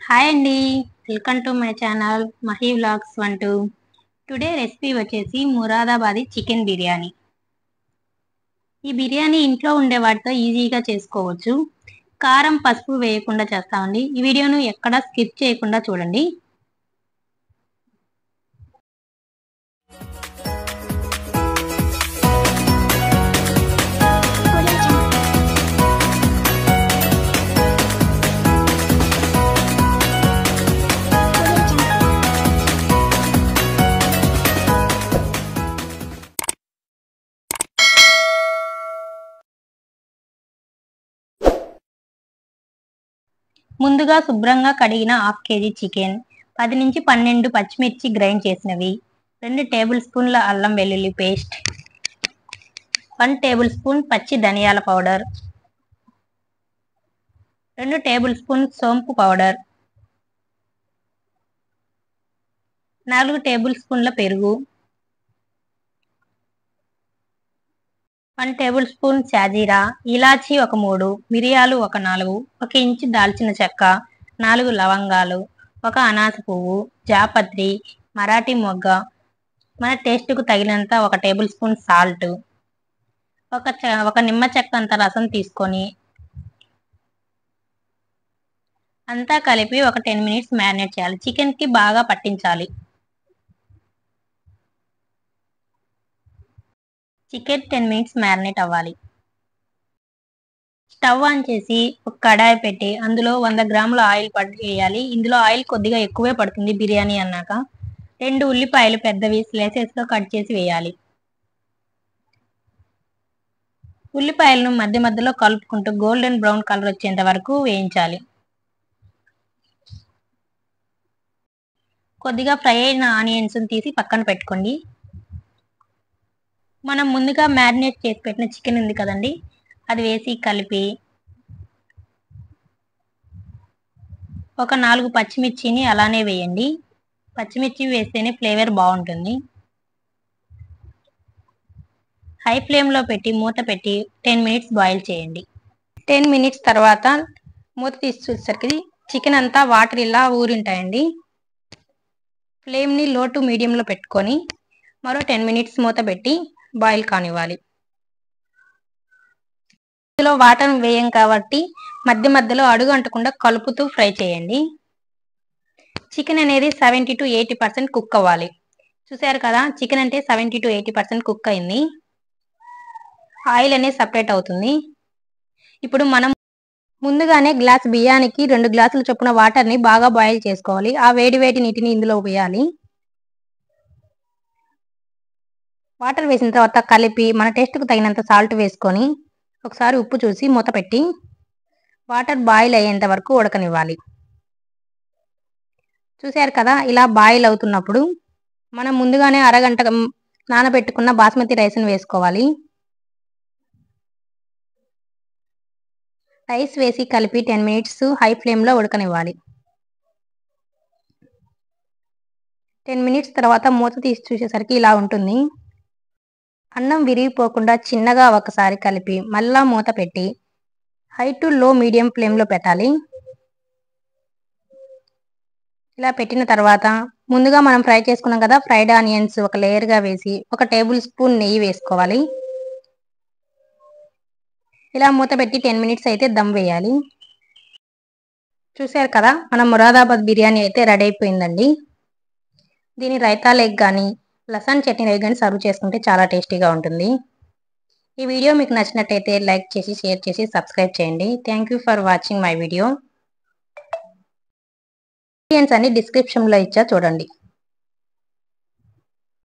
Hi అండి, welcome to my channel Mahi vlogs 12. Today recipe వచ్చేసి మురాదాబాదీ chicken biryani. ఈ బిర్యానీ ఇంట్లో ఉండే వాటితో ఈజీగా చేసుకోవచ్చు. కారం పసుపు వేయకుండా చేస్తామండి. ఈ వీడియోను ఎక్కడా స్కిప్ చేయకుండా చూడండి. ముందుగా శుభ్రంగా కడిగిన హాఫ్ కేజీ చికెన్, 10 నుంచి 12 పచ్చిమిర్చి గ్రైండ్ చేసినవి, 2 టేబుల్ స్పూన్ల అల్లం వెల్లుల్లి పేస్ట్, 1 టేబుల్ స్పూన్ పచ్చి ధనియాల పౌడర్, 2 టేబుల్ స్పూన్ సోంపు పౌడర్, 4 టేబుల్ స్పూన్ల పెరుగు, 1 టేబుల్ స్పూన్ షాజీరా, ఇలాచీ ఒక 3, మిరియాలు ఒక 4, 1 ఇంచు దాల్చిన చెక్క, 4 లవంగాలు, 1 అనాస పువ్వు, జాపత్రి, మరాఠీ మొగ్గ, మన టేస్ట్కు తగినంత 1 టేబుల్ స్పూన్ సాల్ట్, ఒక నిమ్మ చెక్క అంత రసం తీసుకొని అంతా కలిపి ఒక 10 మినిట్స్ మ్యారినేట్ చేయాలి. చికెన్కి బాగా పట్టించాలి. చికెన్ 10 మినిట్స్ మ్యారినేట్ అవ్వాలి. స్టవ్ ఆన్ చేసి ఒక కడాయి పెట్టి అందులో 100 గ్రాముల ఆయిల్ వేయాలి. ఇందులో ఆయిల్ కొద్దిగా ఎక్కువే పడుతుంది బిర్యానీ అన్నాక. 2 ఉల్లిపాయలు పెద్దవి స్లైసెస్లో కట్ చేసి వేయాలి. ఉల్లిపాయలను మధ్య మధ్యలో కలుపుకుంటూ గోల్డెన్ బ్రౌన్ కలర్ వచ్చేంత వరకు వేయించాలి. కొద్దిగా ఫ్రై అయిన ఆనియన్స్ తీసి పక్కన పెట్టుకోండి. మనం ముందుగా మ్యారినేట్ చేసి పెట్టిన చికెన్ ఉంది కదండి, అది వేసి కలిపి ఒక 4 పచ్చిమిర్చిని అలానే వేయండి. పచ్చిమిర్చి వేస్తేనే ఫ్లేవర్ బాగుంటుంది. హై ఫ్లేమ్లో పెట్టి మూత పెట్టి 10 మినిట్స్ బాయిల్ చేయండి. 10 మినిట్స్ తర్వాత మూత తీసి చూసేసరికి చికెన్ అంతా వాటర్ ఇలా ఊరింటాయండి. ఫ్లేమ్ని లో టు మీడియంలో పెట్టుకొని మరో 10 మినిట్స్ మూత పెట్టి బాయిల్ కానివ్వాలి. ఇందులో వాటర్ వేయం కాబట్టి మధ్య మధ్యలో అడుగు అంటకుండా కలుపుతూ ఫ్రై చేయండి. చికెన్ అనేది 70 to 80% కుక్ అవ్వాలి. చూసారు కదా, చికెన్ అంటే 70 to 80% కుక్ అయింది. ఆయిల్ అనేది సపరేట్ అవుతుంది. ఇప్పుడు మనం ముందుగానే గ్లాస్ బియ్యానికి 2 గ్లాసుల చొప్పున వాటర్ని బాగా బాయిల్ చేసుకోవాలి. ఆ వేడి వేడి నీటిని ఇందులో వేయాలి. వాటర్ వేసిన తర్వాత కలిపి మన టేస్ట్కు తగినంత సాల్ట్ వేసుకొని ఒకసారి ఉప్పు చూసి మూత పెట్టి వాటర్ బాయిల్ అయ్యేంత వరకు ఉడకనివ్వాలి. చూసారు కదా, ఇలా బాయిల్ అవుతున్నప్పుడు మనం ముందుగానే అరగంట నానబెట్టుకున్న బాస్మతి రైస్ని వేసుకోవాలి. రైస్ వేసి కలిపి 10 మినిట్స్ హై ఫ్లేమ్లో ఉడకనివ్వాలి. 10 మినిట్స్ తర్వాత మూత తీసి చూసేసరికి ఇలా ఉంటుంది. అన్నం విరిగిపోకుండా చిన్నగా ఒకసారి కలిపి మళ్ళా మూత పెట్టి హై టు లో మీడియం ఫ్లేమ్లో పెట్టాలి. ఇలా పెట్టిన తర్వాత ముందుగా మనం ఫ్రై చేసుకున్నాం కదా, ఫ్రైడ్ ఆనియన్స్ ఒక లేయర్గా వేసి 1 టేబుల్ స్పూన్ నెయ్యి వేసుకోవాలి. ఇలా మూత పెట్టి 10 మినిట్స్ అయితే దమ్ వేయాలి. చూసారు కదా, మన మురాదాబాద్ బిర్యానీ అయితే రెడీ అయిపోయిందండి. దీని రైతా లెగ్ కానీ లసన్ చట్నీ లెగ్ కానీ సర్వ్ చేసుకుంటే చాలా టేస్టీగా ఉంటుంది. ఈ వీడియో మీకు నచ్చినట్టయితే లైక్ చేసి షేర్ చేసి సబ్స్క్రైబ్ చేయండి. Thank you for watching my video. Ingredients అన్ని డిస్క్రిప్షన్లో ఇచ్చా చూడండి.